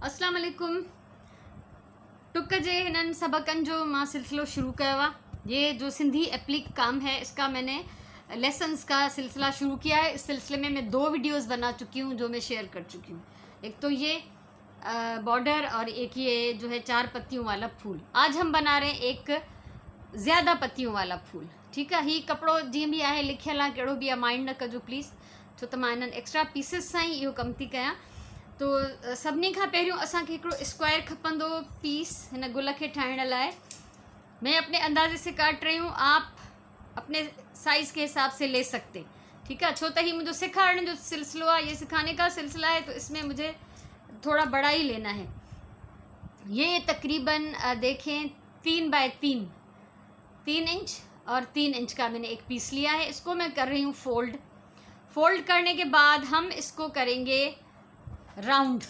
अस्सलाम वालेकुम। टुक जे हिननि सबक़नि जो मां सिलसिलो शुरू कयो आहे। ये जो सिंधी एप्लिक काम है इसका मैंने लेसन्स का सिलसिला शुरू किया है। इस सिलसिले में मैं 2 वीडियोस बना चुकी हूँ जो मैं शेयर कर चुकी हूँ। एक तो ये बॉर्डर और एक ये जो है 4 पत्तियों वाला फूल। आज हम बना रहे हैं एक ज़्यादा पत्तियों वाला फूल। ठीक है, ही कपिड़ो जीअं बि आहे लिखियलु आहे, कहिड़ो बि आहे माइंड न कजो प्लीज़, छो त मां हिननि एक्स्ट्रा पीसिस सां ई इहो कमु थी कयां। तो सभिनी खां पहिरियों असांखे हिकिड़ो स्क्वायर खपंदो पीस हिन गुल खे ठाहिण लाइ। मैं अपने अंदाजे से काट रही हूँ, आप अपने साइज़ के हिसाब से ले सकते। ठीक है, छो त ही मुझे सिखाने जो सिलसिलो है, ये सिखाने का सिलसिला है, तो इसमें मुझे थोड़ा बड़ा ही लेना है। ये तकरीबन देखें 3 बाय 3 इंच और 3 इंच का मैंने एक पीस लिया है। इसको मैं कर रही हूँ फोल्ड करने के बाद हम इसको करेंगे राउंड।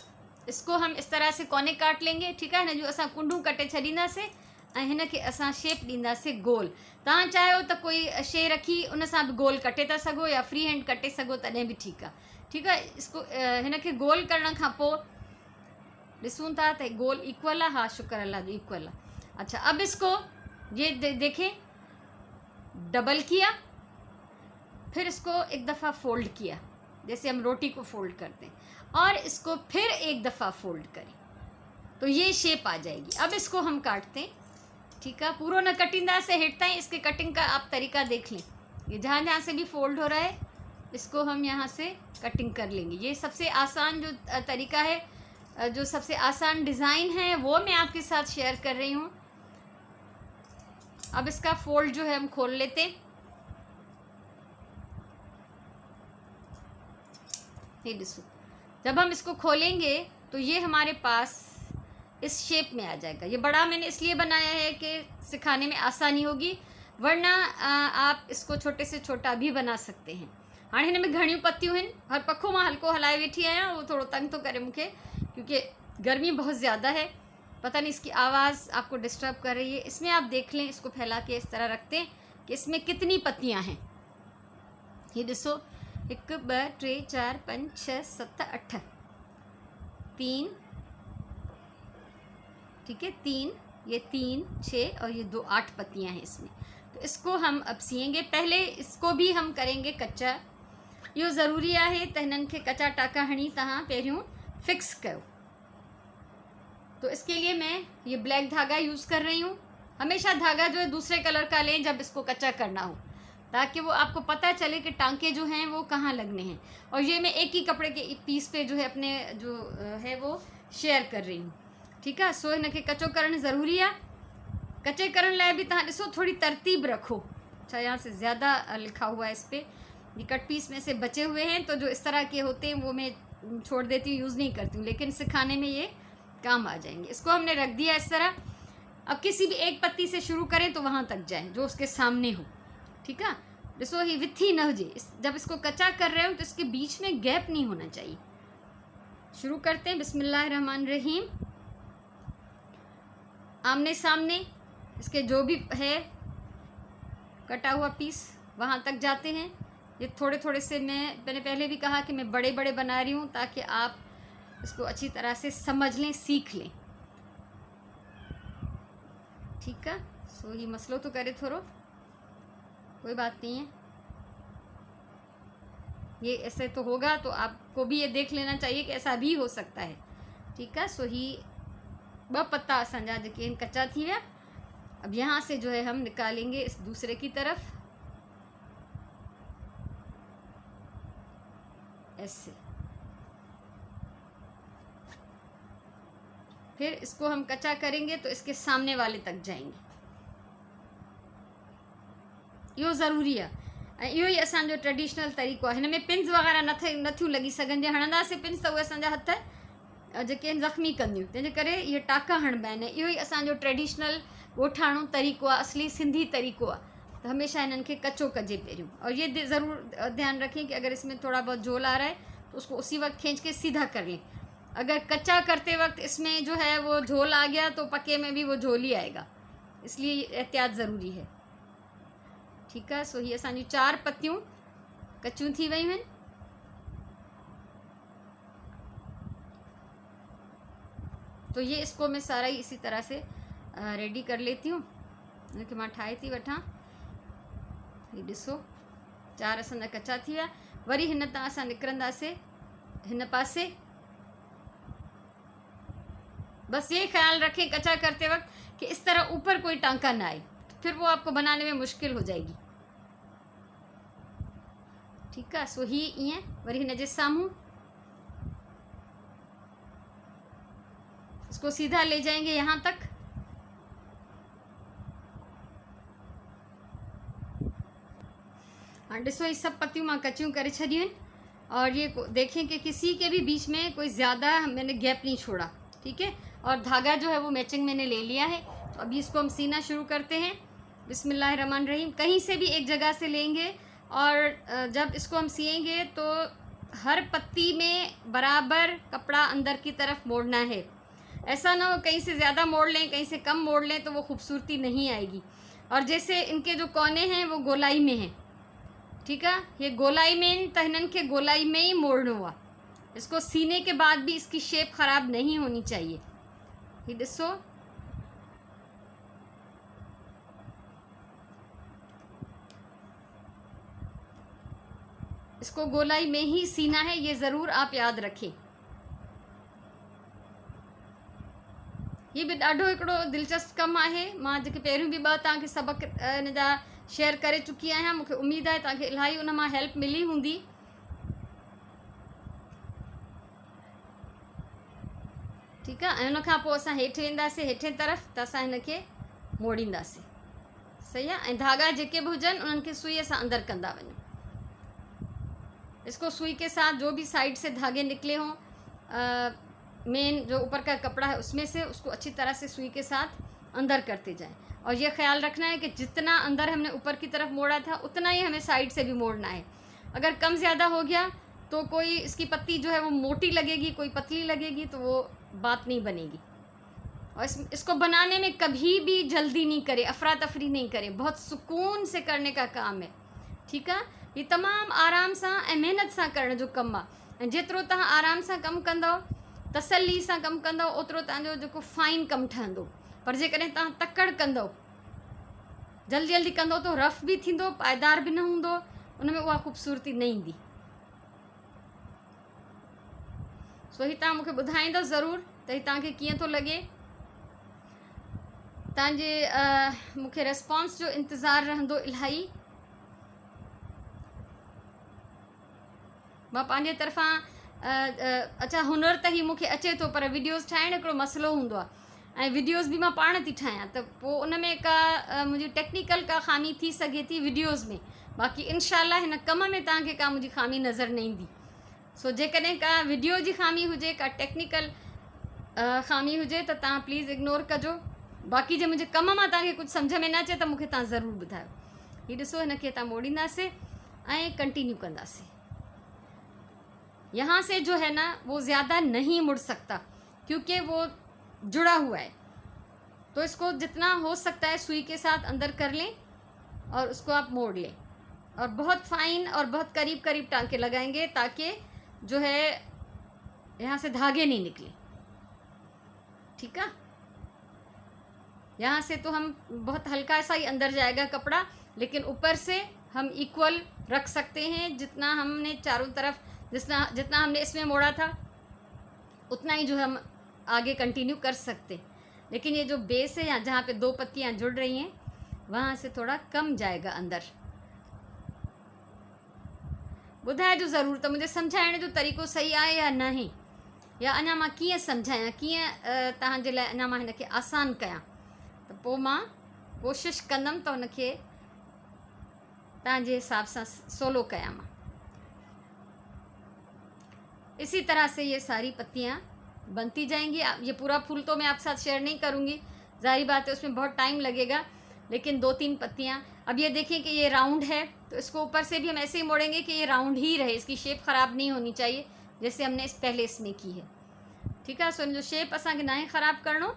इसको हम इस तरह से कोने काट लेंगे। ठीक है, हिन जो असां कुंडू कटे छॾींदासीं ऐं हिन खे असां शेप ॾींदासीं गोल। तव्हां चाहियो त कोई शइ रखी उन सां बि गोल कटे था सघो या फ्री हैंड कटे सघो, तॾहिं बि ठीकु आहे। ठीकु आहे, इसको हिन खे गोल करण खां पोइ ॾिसूं था त गोल इक्वल आहे। हाँ, शुक्र अल्लाह जो इक्वल आहे। अच्छा, अब इसको ये देखें, डबल किया, फिर इसको एक दफ़ा फोल्ड किया जैसे हम रोटी को फोल्ड करते हैं, और इसको फिर एक दफ़ा फोल्ड करें तो ये शेप आ जाएगी। अब इसको हम काटते हैं। ठीक है, पूरा न कटिंदा से हेठता ही इसके कटिंग का आप तरीका देख लें। ये जहाँ जहाँ से भी फोल्ड हो रहा है इसको हम यहाँ से कटिंग कर लेंगे। ये सबसे आसान जो तरीका है, जो सबसे आसान डिज़ाइन है, वो मैं आपके साथ शेयर कर रही हूँ। अब इसका फोल्ड जो है हम खोल लेते हैं। ये देखो, जब हम इसको खोलेंगे तो ये हमारे पास इस शेप में आ जाएगा। ये बड़ा मैंने इसलिए बनाया है कि सिखाने में आसानी होगी, वरना आप इसको छोटे से छोटा भी बना सकते हैं। हाँ, हिन में घणियूं पत्तियूं आहिनि। हर पखो मां हल्को हलाए वेठी आहियां, वो थोड़ो तंग तो करे मूंखे क्योंकि गर्मी बहुत ज़्यादा है। पता नहीं इसकी आवाज़ आपको डिस्टर्ब कर रही है। इसमें आप देख लें, इसको फैला के इस तरह रखते हैं कि इसमें कितनी पत्तियाँ हैं। ये देखो, 1 2 3 4 5 6 7 8 3। ठीक है, 3, ये 3 6 और ये 2 8 पत्तियां हैं इसमें। तो इसको हम अब सिएंगे। पहले इसको भी हम करेंगे कच्चा। यो ज़रूरी है त हिननि खे कच्चा टाका हणी तव्हां पहिरियों फिक्स कयो। तो इसके लिए मैं ये ब्लैक धागा यूज़ कर रही हूँ। हमेशा धागा जो है दूसरे कलर का लें जब इसको कच्चा करना हो, ताकि वो आपको पता चले कि टांके जो हैं वो कहाँ लगने हैं। और ये मैं एक ही कपड़े के पीस पे जो है अपने जो है वो शेयर कर रही हूँ। ठीक है, सो हिन खे कचो करण ज़रूरी आहे। कचे करण लाइ भी तव्हां ॾिसो, थोड़ी तरतीब रखो। अच्छा, यहाँ से ज़्यादा लिखा हुआ है इस पर। ये कट पीस में से बचे हुए हैं, तो जो इस तरह के होते हैं वो मैं छोड़ देती हूँ, यूज़ नहीं करती हूँ, लेकिन सिखाने में ये काम आ जाएंगे। इसको हमने रख दिया इस तरह। अब किसी भी एक पत्ती से शुरू करें तो वहाँ तक जाएँ जो उसके सामने हो। ठीक है, ॾिसो, ही विथी न हुजे। जब इसको कच्चा कर रहे हो तो इसके बीच में गैप नहीं होना चाहिए। शुरू करते हैं। बिस्मिल्लाहिर्रहमानिर्रहीम। आमने सामने इसके जो भी है कटा हुआ पीस वहाँ तक जाते हैं। ये थोड़े थोड़े से मैंने पहले भी कहा कि मैं बड़े बड़े बना रही हूँ ताकि आप इसको अच्छी तरह से समझ लें, सीख लें। ठीक है, सो ये मसलो तो करे थोड़ो, कोई बात नहीं है। ये ऐसे तो होगा तो आपको भी ये देख लेना चाहिए कि ऐसा भी हो सकता है। ठीक है, सो ही 2 पत्ता असांजा जेके आहिनि कच्चा थी विया। अब यहाँ से जो है हम निकालेंगे इस दूसरे की तरफ ऐसे। फिर इसको हम कच्चा करेंगे तो इसके सामने वाले तक जाएंगे। यो ज़रूरी है। इहो ही असांजो ट्रेडिशनल तरीक़ो आहे। हिन में पिन्स वग़ैरह नथियूं लॻी सघनि। जे हणंदासीं पिन्स त उहे असांजा हथ जेके आहिनि ज़ख़्मी कंदियूं, तंहिंजे करे इहे टाका हणिबा आहिनि। इहो ई असांजो ट्रेडिशनल ॻोठाणो तरीक़ो आहे, असली सिंधी तरीक़ो आहे। त हमेशा इन्हनि खे कचो कजे पहिरियों। और ये ज़रूर ध्यान रखें कि अगर इसमें थोड़ा बहुत झोल आ रहा है तो उसको उसी वक्त खींच के सीधा कर लें। अगर कच्चा करते वक्त इसमें जो है वो झोल आ गया तो पके में भी वो झोल ही आएगा, इसलिए एहतियात ज़रूरी है। ठीक है, सो ये असांजी 4 पत्तियों कच्चियूं थी वयूं आहिनि। तो ये इसको मैं सारा ही इसी तरह से रेडी कर लेती हूँ। कि मां ठाहे थी वठां। ये ॾिसो 4 असांजा कचा थी विया। वरी हिन तां असां निकिरंदासीं हिन पासे। बस ये ख्याल रखें कचा करते वक्त कि इस तरह ऊपर कोई टांका ना आए, फिर वो आपको बनाने में मुश्किल हो जाएगी। ठीक है। सो ही ईअं वरी हिन जे साम्हूं इसको सीधा ले जाएंगे यहाँ तक। हाँ ॾिसो ये सब पत्तियों मां कचियूं करे छॾियूं आहिनि। और ये देखें कि किसी के भी बीच में कोई ज़्यादा मैंने गैप नहीं छोड़ा। ठीक है। और धागा जो है वो मैचिंग मैंने ले लिया है। तो अभी इसको हम सीना शुरू करते हैं। बिस्मिल्लाहिर्रहमानिर्रहीम। कहीं से भी एक जगह से लेंगे और जब इसको हम सिएंगे तो हर पत्ती में बराबर कपड़ा अंदर की तरफ मोड़ना है। ऐसा ना हो कहीं से ज़्यादा मोड़ लें कहीं से कम मोड़ लें तो वो खूबसूरती नहीं आएगी। और जैसे इनके जो कोने हैं वो गोलाई में हैं। ठीक है। ये गोलाई में त हिनन के गोलाई में ही मोड़नो हुआ। इसको सीने के बाद भी इसकी शेप ख़राब नहीं होनी चाहिए। ये ॾिसो इसको गोलाई में ही सीना है, ये ज़रूर आप याद रखें। ये भी ॾाढो हिकिड़ो दिलचस्प कमु आहे। मां जेके पहिरियों बि 2 तव्हांखे सबक इन जा शेयर करे चुकी आहियां। मूंखे उम्मीद आहे तव्हांखे इलाही उन मां हेल्प मिली हूंदी। ठीक है। ऐं उन खां पोइ असां हेठि वेंदासीं हेठे तरफ़ त असां हिन खे मोड़ींदासीं। सही आहे। ऐं धागा जेके बि हुजनि उन्हनि खे सुईअ सां अंदरि कंदा वञो। इसको सुई के साथ जो भी साइड से धागे निकले हों मेन जो ऊपर का कपड़ा है उसमें से उसको अच्छी तरह से सुई के साथ अंदर करते जाएं। और ये ख्याल रखना है कि जितना अंदर हमने ऊपर की तरफ मोड़ा था उतना ही हमें साइड से भी मोड़ना है। अगर कम ज़्यादा हो गया तो कोई इसकी पत्ती जो है वो मोटी लगेगी कोई पतली लगेगी तो वो बात नहीं बनेगी। और इसको बनाने में कभी भी जल्दी नहीं करें, अफरा तफरी नहीं करें, बहुत सुकून से करने का काम है। ठीक है। ये तमाम आराम से मेहनत से करण जो कम है। जितरो तुम आराम से कम कंदो तसल्ली से कम कंदो ओतरो तव्हांजो जेको फाइन कम ठहंदो। पर जेकॾहिं तव्हां तकड़ कंदो जल्दी जल्दी कंदो तो रफ भी थींदो पायदार भी न हूंदो, उनमें उहा ख़ूबसूरती न ईंदी। सो ही तव्हां मूंखे ॿुधाईंदो ज़रूर त ही तव्हांखे कीअं थो लॻे। तव्हांजे मूंखे रिस्पॉन्स जो इंतज़ारु रहंदो इलाही। मां पंहिंजे तरफ़ां अच्छा हुनर त ही मूंखे अचे थो पर वीडियोज़ ठाहिणु हिकिड़ो मसइलो हूंदो आहे। ऐं वीडियोज़ भी मां पाण थी ठाहियां त पोइ उन में का मुंहिंजी टेक्निकल का ख़ामी थी सघे थी वीडियोज़ में। बाक़ी इनशाला हिन कम में तव्हांखे का मुंहिंजी ख़ामी नज़र न ईंदी। सो जेकॾहिं का वीडियो जी ख़ामी हुजे का टेक्निकल ख़ामी हुजे त तव्हां प्लीज़ इग्नोर कजो। बाक़ी जे मुंहिंजे कम मां तव्हांखे कुझु सम्झ में न अचे त मूंखे तव्हां ज़रूरु ॿुधायो। हीअ ॾिसो हिन खे तव्हां मोड़ींदासीं ऐं कंटिन्यू कंदासीं। यहाँ से जो है ना वो ज़्यादा नहीं मुड़ सकता क्योंकि वो जुड़ा हुआ है। तो इसको जितना हो सकता है सुई के साथ अंदर कर लें और उसको आप मोड़ लें। और बहुत फाइन और बहुत करीब करीब टांके लगाएंगे ताकि जो है यहाँ से धागे नहीं निकले। ठीक है। यहाँ से तो हम बहुत हल्का सा ही अंदर जाएगा कपड़ा, लेकिन ऊपर से हम इक्वल रख सकते हैं। जितना हमने चारों तरफ जितना हमने इसमें मोड़ा था उतना ही जो हम आगे कंटिन्यू कर सकते। लेकिन ये जो बेस है यहाँ जहाँ पे 2 पत्तियाँ जुड़ रही हैं वहाँ से थोड़ा कम जाएगा अंदर। ॿुधाइजो ज़रूर त मुझे सम्झाइण जो तरीक़ो सही आहे या नहीं, या अञा मां कीअं सम्झायां कीअं तव्हांजे लाइ अञा मां हिनखे आसान कयां। त पोइ मां कोशिशि कंदमि त हुनखे तव्हांजे हिसाब सां सोलो कयां मां। इसी तरह से ये सारी पत्तियाँ बनती जाएंगी। ये पूरा फूल तो मैं आपके साथ शेयर नहीं करूँगी, ज़ाहिर बात है उसमें बहुत टाइम लगेगा। लेकिन 2-3 पत्तियाँ अब ये देखें कि ये राउंड है तो इसको ऊपर से भी हम ऐसे ही मोड़ेंगे कि ये राउंड ही रहे, इसकी शेप ख़राब नहीं होनी चाहिए जैसे हमने पहले इसमें की है। ठीक है। सो इन जो शेप असांखे ना ख़राब करणो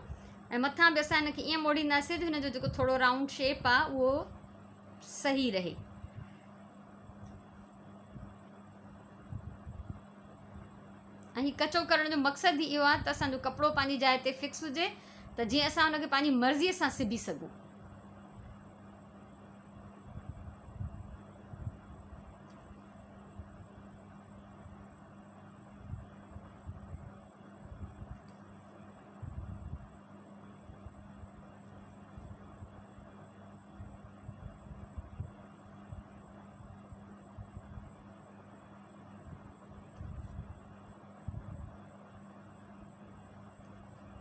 ऐं मथां बि असां हिनखे ईअं मोड़ींदासीं जो हिन जो जेको थोरो राउंड शेप आहे उहो सही रहे। ऐं हीउ कचो करण जो मक़सदु ई इहो आहे त असांजो कपिड़ो पंहिंजी जाइ ते फिक्स हुजे, त जीअं असां हुनखे पंहिंजी मर्ज़ीअ सां सिबी सघूं।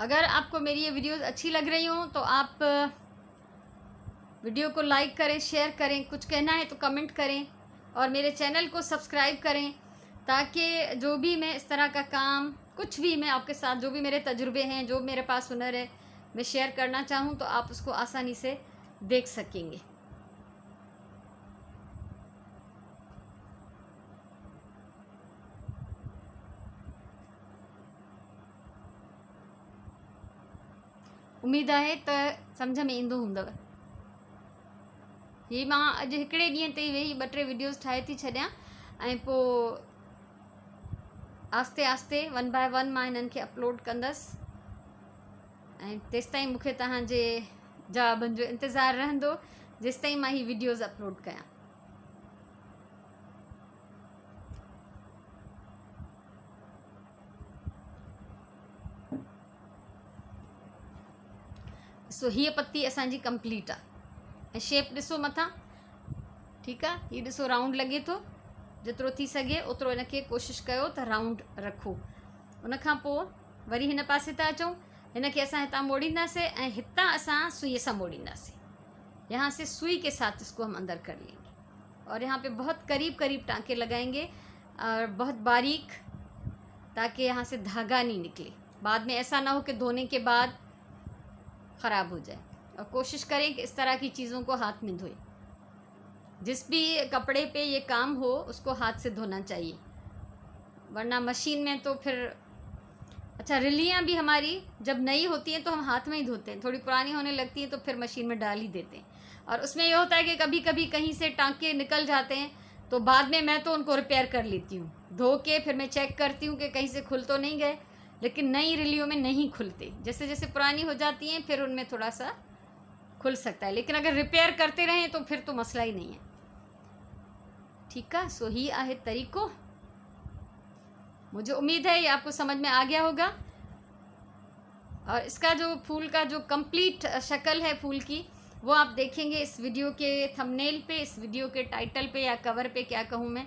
अगर आपको मेरी ये वीडियोस अच्छी लग रही हो तो आप वीडियो को लाइक करें, शेयर करें, कुछ कहना है तो कमेंट करें और मेरे चैनल को सब्सक्राइब करें, ताकि जो भी मैं इस तरह का काम, कुछ भी मैं आपके साथ, जो भी मेरे तजुर्बे हैं, जो मेरे पास हुनर है, मैं शेयर करना चाहूँ तो आप उसको आसानी से देख सकेंगे। उम्मीद आहे त सम्झ में ईंदो हूंदव। ही मां अॼु हिकिड़े ॾींहं ते वेही 2-3 वीडियोस ठाहे थी छॾियां ऐं पोइ आस्ते आस्ते 1 बाय 1 मां हिननि खे अपलोड कंदसि ऐं तेसिताईं मूंखे तव्हांजे जवाबनि जो इंतज़ारु रहंदो जेसिताईं मां ही वीडियोस अपलोड कयां। सो हीअ पत्ती असांजी कंप्लीट आहे ऐं शेप ॾिसो मथां, ठीकु आहे। हीअ ॾिसो राउंड लॻे थो, जेतिरो थी सघे ओतिरो हिनखे कोशिशि कयो त राउंड रखो। उनखां पोइ वरी हिन पासे था अचूं, हिनखे असां हितां मोड़ींदासीं ऐं हितां असां सुईअ सां मोड़ींदासीं। यहाँ से सुई के साथ इसको हम अंदर कर लेंगे और यहाँ पे बहुत करीब करीब टाँके लगाएंगे और बहुत बारीक, ताकि यहाँ से धागा नहीं निकले। बाद में ऐसा ना हो कि धोने के बाद ख़राब हो जाए। और कोशिश करें कि इस तरह की चीज़ों को हाथ में धोएं। जिस भी कपड़े पे ये काम हो उसको हाथ से धोना चाहिए, वरना मशीन में तो फिर अच्छा, रिलियाँ भी हमारी जब नई होती हैं तो हम हाथ में ही धोते हैं, थोड़ी पुरानी होने लगती हैं तो फिर मशीन में डाल ही देते हैं। और उसमें ये होता है कि कभी कभी कहीं से टाँके निकल जाते हैं, तो बाद में मैं तो उनको रिपेयर कर लेती हूँ, धो के फिर मैं चेक करती हूँ कि कहीं से खुल तो नहीं गए। लेकिन नई रिलियों में नहीं खुलते, जैसे जैसे पुरानी हो जाती हैं फिर उनमें थोड़ा सा खुल सकता है, लेकिन अगर रिपेयर करते रहें तो फिर तो मसला ही नहीं है। ठीक है, सो ही आहे तरीक़ो। मुझे उम्मीद है ये आपको समझ में आ गया होगा। और इसका जो फूल का जो कंप्लीट शक्ल है फूल की, वो आप देखेंगे इस वीडियो के थंबनेल पे, इस वीडियो के टाइटल पे या कवर पे, क्या कहूँ मैं।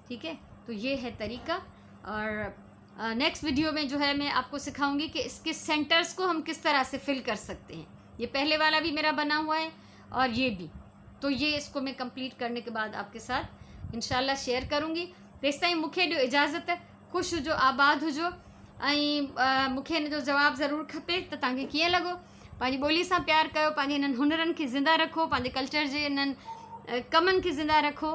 ठीक है, तो ये है तरीका। और नेक्स्ट वीडियो में जो है मैं आपको सिखाऊंगी कि इसके सेंटर्स को हम किस तरह से फिल कर सकते हैं। ये पहले वाला भी मेरा बना हुआ है और ये भी, तो ये इसको मैं कंप्लीट करने के बाद आपके साथ इंशाल्लाह शेयर करूँगी। तेसिताईं मूंखे ॾियो इजाज़त, ख़ुशि हुजो, आबाद हुजो ऐं मूंखे हिन जो जवाबु ज़रूरु खपे त तव्हांखे कीअं लॻो। पंहिंजी ॿोली सां प्यारु कयो, पंहिंजे हिननि हुनरनि खे ज़िंदा रखो, पंहिंजे कल्चर जे हिननि कमनि खे ज़िंदा रखो।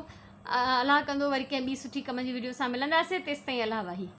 अलाह कंदो वरी कंहिं ॿी सुठी कम जी वीडियो सां मिलंदासीं। तेसिताईं अलाह वाही।